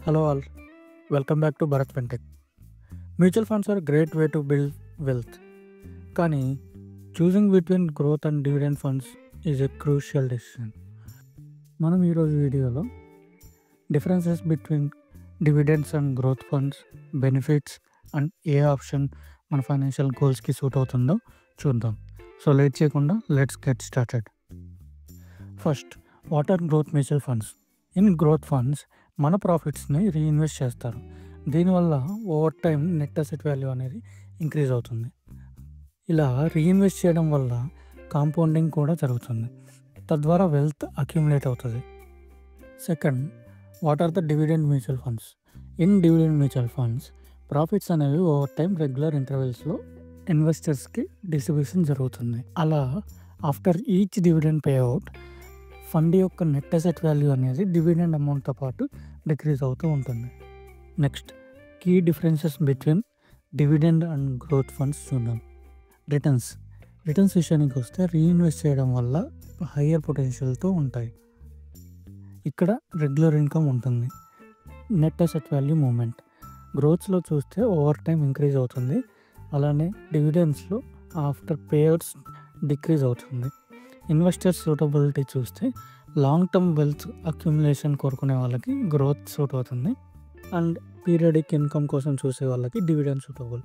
Hello all, welcome back to Bharat Fintech. Mutual funds are a great way to build wealth. కానీ choosing between growth and dividend funds is a crucial decision. మనం ఈరోజు వీడియోలో differences between dividends and growth funds, benefits and ఏ option మన financial గోల్స్కి suit అవుతుందో చూద్దాం. So late చేయకుండా let's get started. First, what are growth mutual funds? In growth funds మన ప్రాఫిట్స్ని రీఇన్వెస్ట్ చేస్తారు. దీనివల్ల over time net asset value అనేది ఇంక్రీజ్ అవుతుంది. ఇలా రీఇన్వెస్ట్ చేయడం వల్ల కాంపౌండింగ్ కూడా జరుగుతుంది, తద్వారా వెల్త్ అక్యుములేట్ అవుతుంది. Second, what are the dividend mutual funds? In dividend mutual funds profits అనేవి ఓవర్ టైం రెగ్యులర్ ఇంటర్వెల్స్లో ఇన్వెస్టర్స్కి డిస్ట్రిబ్యూషన్ జరుగుతుంది. అలా after each dividend payout fund యొక్క నెట్ అసెట్ వాల్యూ అనేది డివిడెండ్ అమౌంట్తో పాటు డిక్రీజ్ అవుతూ ఉంటుంది. Next, key differences between dividend and growth funds చూద్దాం. రిటర్న్స్ విషయానికి వస్తే రీఇన్వెస్ట్ చేయడం వల్ల హయ్యర్ పొటెన్షియల్తో ఉంటాయి. ఇక్కడ రెగ్యులర్ ఇన్కమ్ ఉంటుంది. నెట్ అసెట్ వాల్యూ మూమెంట్ గ్రోత్స్లో చూస్తే ఓవర్ టైం ఇంక్రీజ్ అవుతుంది. అలానే డివిడెండ్స్లో ఆఫ్టర్ పేఅవుట్స్ డిక్రీజ్ అవుతుంది. ఇన్వెస్టర్స్ సూటబిలిటీ చూస్తే లాంగ్ టర్మ్ వెల్త్ అక్యుములేషన్ కోరుకునే వాళ్ళకి గ్రోత్ సూట్ అవుతుంది, అండ్ పీరియడిక్ ఇన్కమ్ కోసం చూసే వాళ్ళకి డివిడెండ్ సూటబుల్.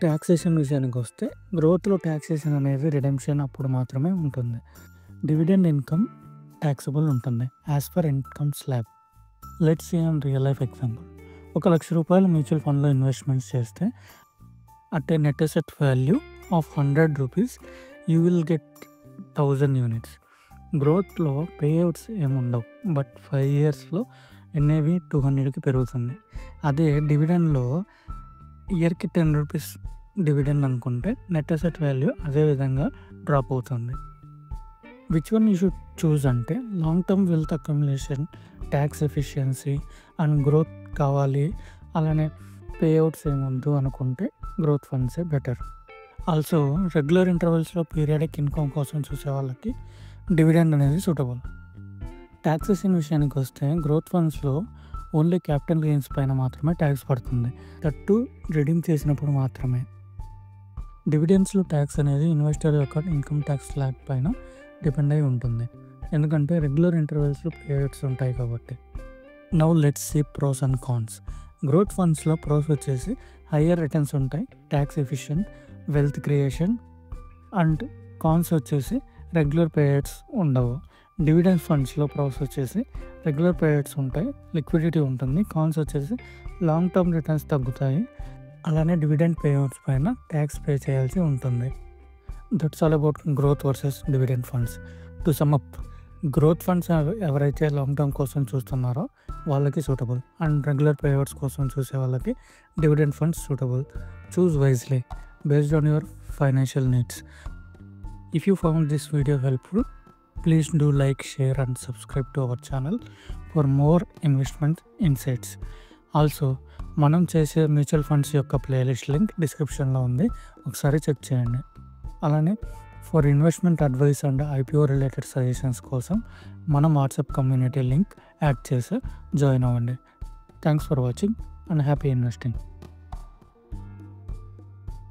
ట్యాక్సేషన్ విషయానికి వస్తే గ్రోత్లో ట్యాక్సేషన్ అనేది రిడెంప్షన్ అప్పుడు మాత్రమే ఉంటుంది. డివిడెండ్ ఇన్కమ్ ట్యాక్సబుల్ ఉంటుంది as per income slab. Let's see on real life example. 1,00,000 రూపాయలు మ్యూచువల్ ఫండ్లో ఇన్వెస్ట్మెంట్స్ చేస్తే at a net asset value of 100 rupees you will get 1000 units. గ్రోత్లో పేఅవుట్స్ ఏముండవు, బట్ 5 ఇయర్స్లో ఎన్ఏవి 200కి పెరుగుతుంది. అదే డివిడెండ్లో ఇయర్కి 10 రూపీస్ డివిడెండ్ అనుకుంటే నెట్ అసెట్ వాల్యూ అదే విధంగా డ్రాప్ అవుతుంది. Which one you should choose అంటే long term wealth accumulation, tax efficiency and growth కావాలి, అలానే పేఅవుట్స్ ఏమొద్దు అనుకుంటే గ్రోత్ ఫండ్సే బెటర్. ఆల్సో రెగ్యులర్ ఇంటర్వెల్స్లో పీరియడిక్ ఇన్కమ్ కోసం చూసే వాళ్ళకి డివిడెండ్ అనేది సూటబుల్. ట్యాక్సేషన్ విషయానికి వస్తే గ్రోత్ ఫండ్స్లో ఓన్లీ క్యాపిటల్ గెయిన్స్ పైన మాత్రమే ట్యాక్స్ పడుతుంది, దట్టు రిడీమ్ చేసినప్పుడు మాత్రమే. డివిడెండ్స్లో ట్యాక్స్ అనేది ఇన్వెస్టర్ యొక్క ఇన్కమ్ ట్యాక్స్ స్లాబ్ పైన డిపెండ్ అయి ఉంటుంది, ఎందుకంటే రెగ్యులర్ ఇంటర్వెల్స్లో పేఅవుట్స్ ఉంటాయి కాబట్టి. Now let's see pros and cons. Growth ఫండ్స్లో ప్రోస్ వచ్చేసి హయ్యర్ రిటర్న్స్ ఉంటాయి, tax efficient, wealth creation, and cons వచ్చేసి రెగ్యులర్ పేఅవుట్స్ ఉండవు. డివిడెండ్ ఫండ్స్లో ప్రోస్ వచ్చేసి రెగ్యులర్ పేఅవుట్స్ ఉంటాయి, లిక్విడిటీ ఉంటుంది. కాన్స్ వచ్చేసి లాంగ్ టర్మ్ రిటర్న్స్ తగ్గుతాయి, అలానే డివిడెండ్ పేఅవుట్స్ పైన ట్యాక్స్ పే చేయాల్సి ఉంటుంది. That's all about growth versus dividend funds. To sum up, growth funds ఎవరైతే లాంగ్ టర్మ్ కోసం చూస్తున్నారో వాళ్ళకి సూటబుల్, అండ్ రెగ్యులర్ పేఅవుట్స్ కోసం చూసే వాళ్ళకి dividend funds suitable. Choose wisely based on your financial needs. If you found this video helpful, please do like, share and subscribe to our channel for more investment insights. Also, మనం చేసే mutual funds యొక్క playlist link డిస్క్రిప్షన్లో ఉంది, ఒకసారి check చేయండి. అలానే for investment advice and IPO related suggestions కోసం మనం వాట్సాప్ కమ్యూనిటీ లింక్ యాడ్ చేసి జాయిన్ అవ్వండి. Thanks for watching and happy investing.